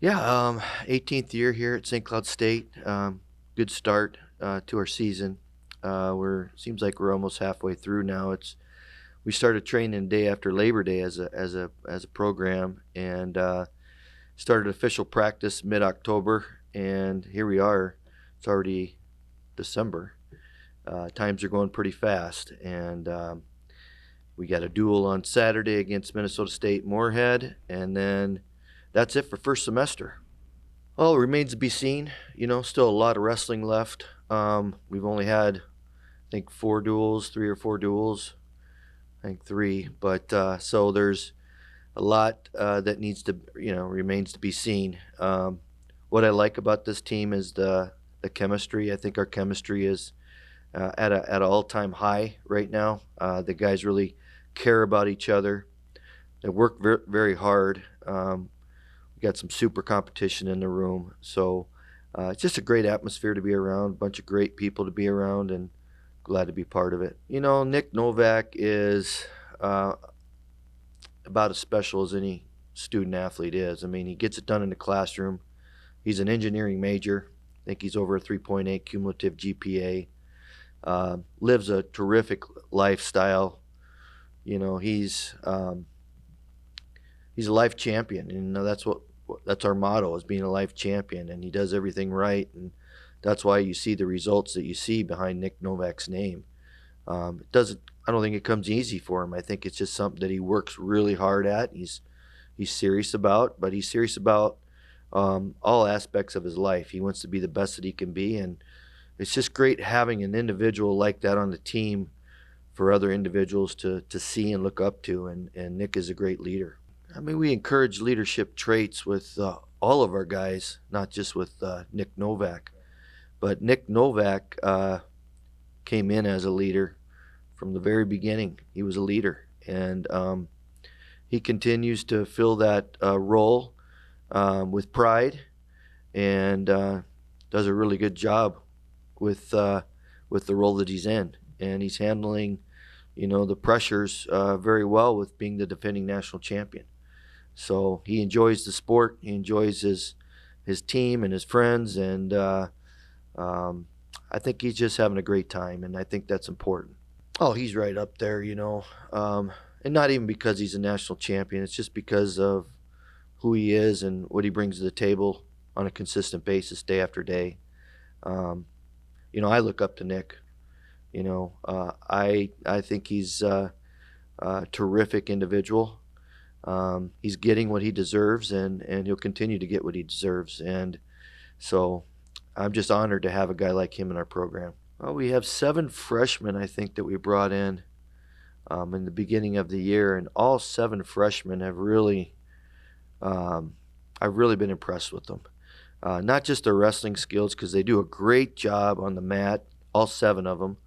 Yeah, 18th year here at St. Cloud State. Good start to our season. We're seems like we're almost halfway through now. It's we started training day after Labor Day as a program, and started official practice mid October, and here we are. It's already December. Times are going pretty fast, and we got a duel on Saturday against Minnesota State Moorhead, and then that's it for first semester. Well, it remains to be seen. Still a lot of wrestling left. We've only had, I think, 4 duels, 3 or 4 duels. I think 3, but so there's a lot that needs to, remains to be seen. What I like about this team is the chemistry. I think our chemistry is at an all-time high right now. The guys really care about each other. They work very hard. We got some super competition in the room, so it's just a great atmosphere to be around. A bunch of great people to be around, and glad to be part of it. Nick Novak is about as special as any student athlete is. I mean, he gets it done in the classroom. He's an engineering major. I think he's over a 3.8 cumulative GPA. Lives a terrific lifestyle. He's a life champion, and that's our motto, is being a life champion. And he does everything right, and that's why you see the results that you see behind Nick Novak's name. It doesn't. I don't think it comes easy for him. I think it's just something that he works really hard at. He's serious about, but he's serious about all aspects of his life. He wants to be the best that he can be, and it's just great having an individual like that on the team for other individuals to see and look up to. And Nick is a great leader. I mean, we encourage leadership traits with all of our guys, not just with Nick Novak. But Nick Novak came in as a leader from the very beginning. He was a leader, and he continues to fill that role with pride, and does a really good job with the role that he's in. And he's handling, the pressures very well with being the defending national champion. So he enjoys the sport. He enjoys his team and his friends, and I think he's just having a great time, and I think that's important. Oh, he's right up there, and not even because he's a national champion. It's just because of who he is and what he brings to the table on a consistent basis, day after day. I look up to Nick. I think he's a terrific individual. He's getting what he deserves, and he'll continue to get what he deserves. And so I'm just honored to have a guy like him in our program. Well, we have 7 freshmen, I think, that we brought in the beginning of the year, and all 7 freshmen have really, I've really been impressed with them. Not just their wrestling skills, because they do a great job on the mat, all 7 of them,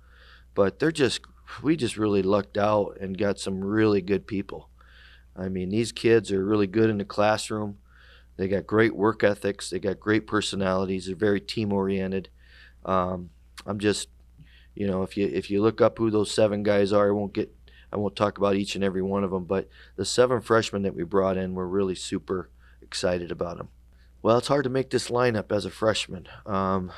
but we just really lucked out and got some really good people. I mean, these kids are really good in the classroom. They got great work ethics. They got great personalities. They're very team-oriented. I'm just, if you look up who those 7 guys are, I won't talk about each and every one of them, but the 7 freshmen that we brought in, we're really super excited about them. Well, it's hard to make this lineup as a freshman. I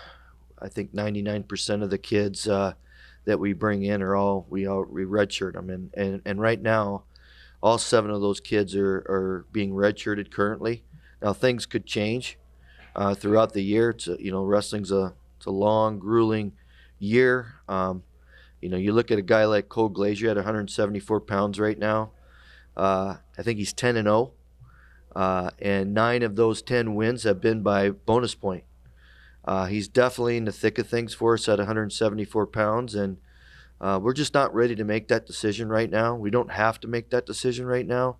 think 99% of the kids that we bring in we redshirt them, and right now, all 7 of those kids are being redshirted currently. Now things could change throughout the year. Wrestling's a long, grueling year. You look at a guy like Cole Glazier at 174 pounds right now. I think he's 10-0, and 9 of those 10 wins have been by bonus point. He's definitely in the thick of things for us at 174 pounds, and we're just not ready to make that decision right now. We don't have to make that decision right now,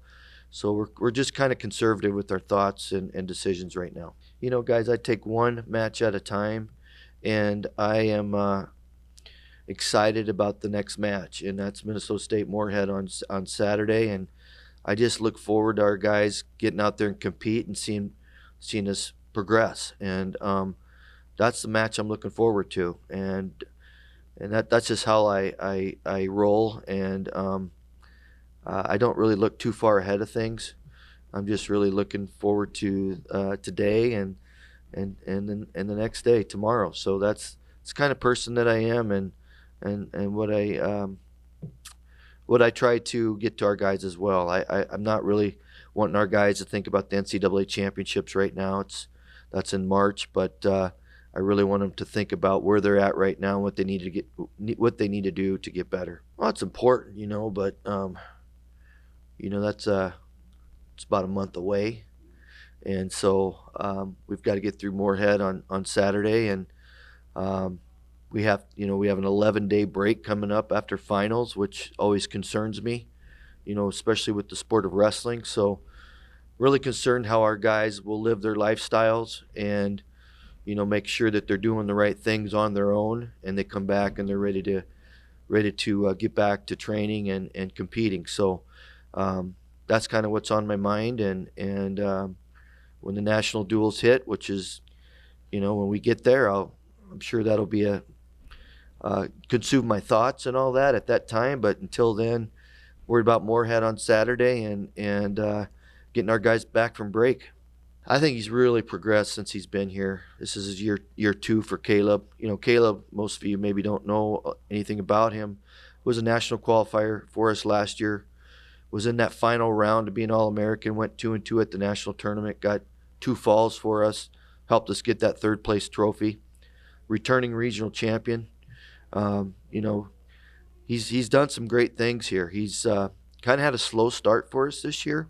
so we're just kind of conservative with our thoughts and decisions right now. Guys, I take one match at a time, and I am excited about the next match, and that's Minnesota State Moorhead on Saturday. And I just look forward to our guys getting out there and compete and seeing us progress. And that's the match I'm looking forward to, and that's just how I roll. And I don't really look too far ahead of things. I'm just really looking forward to today and the next day, tomorrow. So that's the kind of person that I am, and what I try to get to our guys as well. I'm not really wanting our guys to think about the NCAA championships right now. That's in March, but I really want them to think about where they're at right now and what they need to do to get better. Well, it's important, but that's it's about a month away, and so we've got to get through Moorhead on Saturday, and um, we have an 11-day break coming up after finals, which always concerns me, especially with the sport of wrestling. So really concerned how our guys will live their lifestyles and make sure that they're doing the right things on their own, and they come back and they're ready to get back to training and competing. So that's kind of what's on my mind, and when the national duels hit, which is when we get there, I'm sure that'll be consume my thoughts and all that at that time. But until then, worried about Moorhead on Saturday and getting our guys back from break. I think he's really progressed since he's been here. This is his year 2 for Caleb. Caleb, most of you maybe don't know anything about him, was a national qualifier for us last year, was in that final round to be an All-American, went 2-2 at the national tournament, got 2 falls for us, helped us get that 3rd place trophy, returning regional champion. He's done some great things here. He's kind of had a slow start for us this year,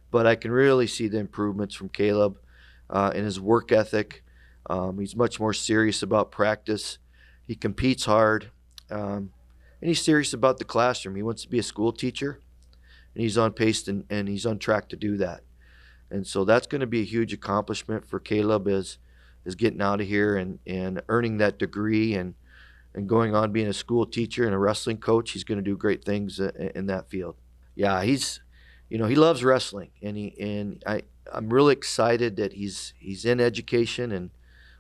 but I can really see the improvements from Caleb in his work ethic. He's much more serious about practice. He competes hard, and he's serious about the classroom. He wants to be a school teacher, and he's on pace and he's on track to do that. And so that's going to be a huge accomplishment for Caleb is getting out of here and earning that degree and going on being a school teacher and a wrestling coach. He's going to do great things in that field. Yeah, he loves wrestling, and I'm really excited that he's in education, and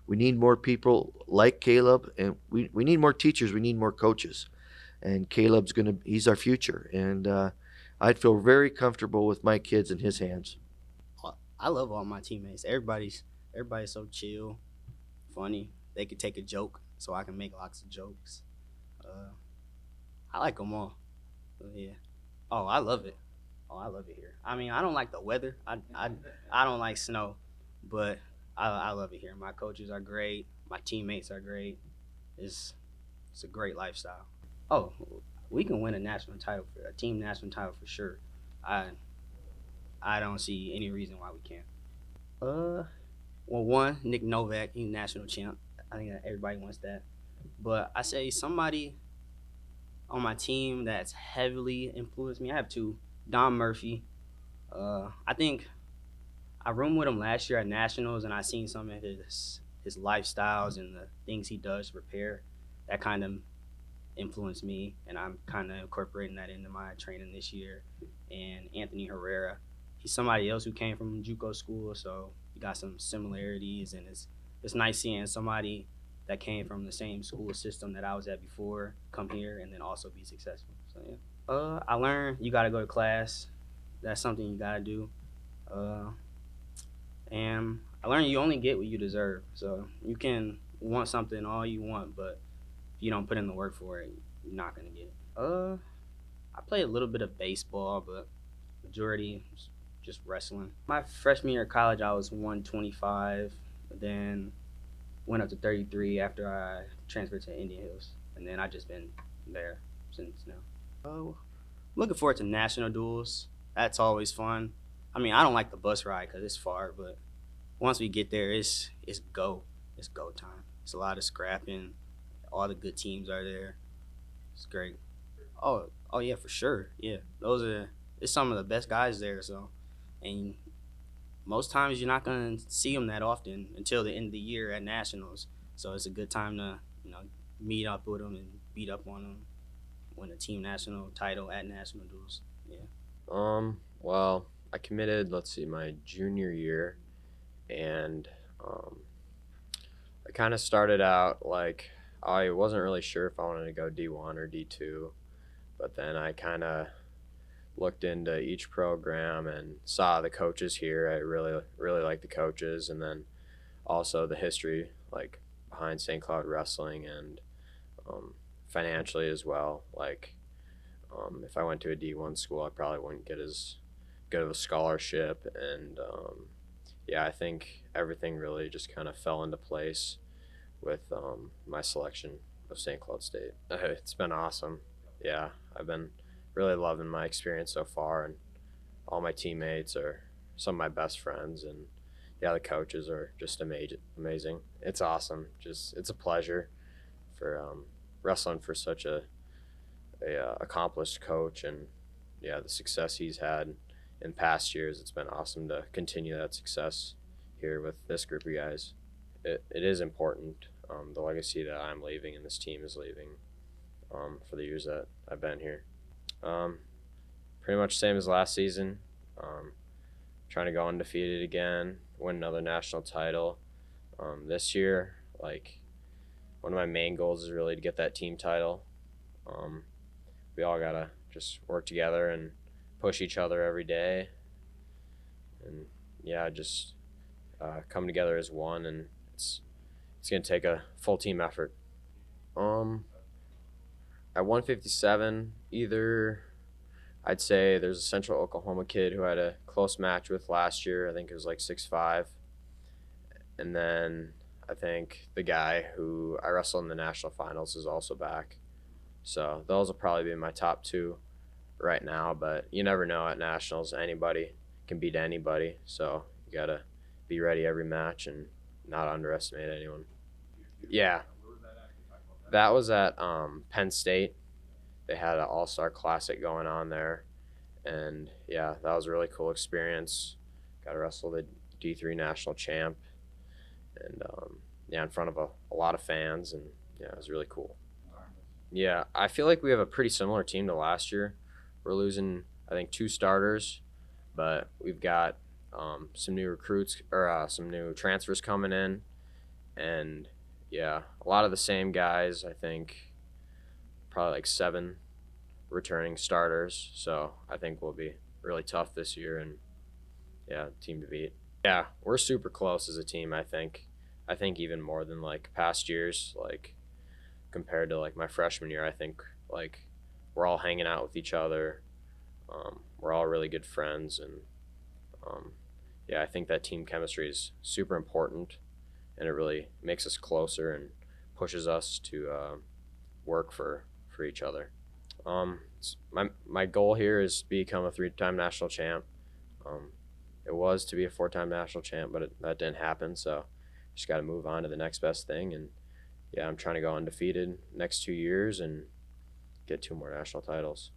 we need more people like Caleb, and we need more teachers, we need more coaches, and he's our future, and I'd feel very comfortable with my kids in his hands. I love all my teammates. Everybody's so chill, funny. They could take a joke, so I can make lots of jokes. I like them all. Yeah. Oh, I love it. Oh, I love it here. I mean, I don't like the weather. I don't like snow, but I love it here. My coaches are great. My teammates are great. It's a great lifestyle. Oh, we can win a team national title for sure. I I don't see any reason why we can't. Uh, well, one, Nick Novak, he's national champ. I think that everybody wants that. But I say somebody on my team that's heavily influenced me. I have two. Don Murphy. I think I roomed with him last year at nationals, and I seen some of his lifestyles and the things he does to prepare. That kind of influenced me, and I'm kind of incorporating that into my training this year. And Anthony Herrera, he's somebody else who came from JUCO school, so we got some similarities, and it's nice seeing somebody that came from the same school system that I was at before come here and then also be successful. So yeah. I learned you gotta go to class. That's something you gotta do. Uh, and I learned you only get what you deserve. So you can want something all you want, but if you don't put in the work for it, you're not gonna get it. I played a little bit of baseball, but majority was just wrestling. My freshman year of college, I was 125, but then went up to 33 after I transferred to Indian Hills, and then I just been there since now. Looking forward to national duels. That's always fun. I mean, I don't like the bus ride because it's far, but once we get there, it's go. It's go time. It's a lot of scrapping. All the good teams are there. It's great. Oh yeah, for sure. Yeah, it's some of the best guys there. So, and most times you're not gonna see them that often until the end of the year at nationals. So it's a good time to meet up with them and beat up on them. Win a team national title at national duels. Yeah. Well, I committed, let's see, my junior year, and I kind of started out like I wasn't really sure if I wanted to go D1 or D2, but then I kind of looked into each program and saw the coaches here. I really like the coaches, and then also the history like behind St. Cloud wrestling, and financially as well. Like if I went to a D1 school, I probably wouldn't get as good of a scholarship, and yeah, I think everything really just kind of fell into place with my selection of St. Cloud State. It's been awesome. Yeah, I've been really loving my experience so far, and all my teammates are some of my best friends, and yeah, the coaches are just amazing. It's awesome. Just it's a pleasure for wrestling for such a accomplished coach, and yeah, the success he's had in past years. It's been awesome to continue that success here with this group of guys. It is important. The legacy that I'm leaving and this team is leaving for the years that I've been here. Pretty much same as last season. Trying to go undefeated again, win another national title. This year, like one of my main goals is really to get that team title. We all gotta just work together and push each other every day, and yeah, just come together as one. And it's gonna take a full team effort. At 157, either I'd say there's a Central Oklahoma kid who I had a close match with last year. I think it was like 6'5", and then I think the guy who I wrestled in the national finals is also back. So those will probably be my top two right now, but you never know at nationals. Anybody can beat anybody, so you gotta be ready every match and not underestimate anyone. Yeah, that was at Penn State. They had an all-star classic going on there, and yeah, that was a really cool experience. Got to wrestle the D3 national champ, and yeah, in front of a lot of fans, and yeah, it was really cool. Yeah, I feel like we have a pretty similar team to last year. We're losing, I think, 2 starters, but we've got some new recruits or some new transfers coming in, and yeah, a lot of the same guys. I think probably like 7 returning starters. So I think we'll be really tough this year, and yeah, team to beat. Yeah, we're super close as a team. I think even more than like past years. Like compared to like my freshman year, I think like we're all hanging out with each other. We're all really good friends, and yeah, I think that team chemistry is super important, and it really makes us closer and pushes us to work for each other. My goal here is to become a 3-time national champ. It was to be a 4-time national champ, but that didn't happen, so just got to move on to the next best thing. And yeah, I'm trying to go undefeated next 2 years and get 2 more national titles.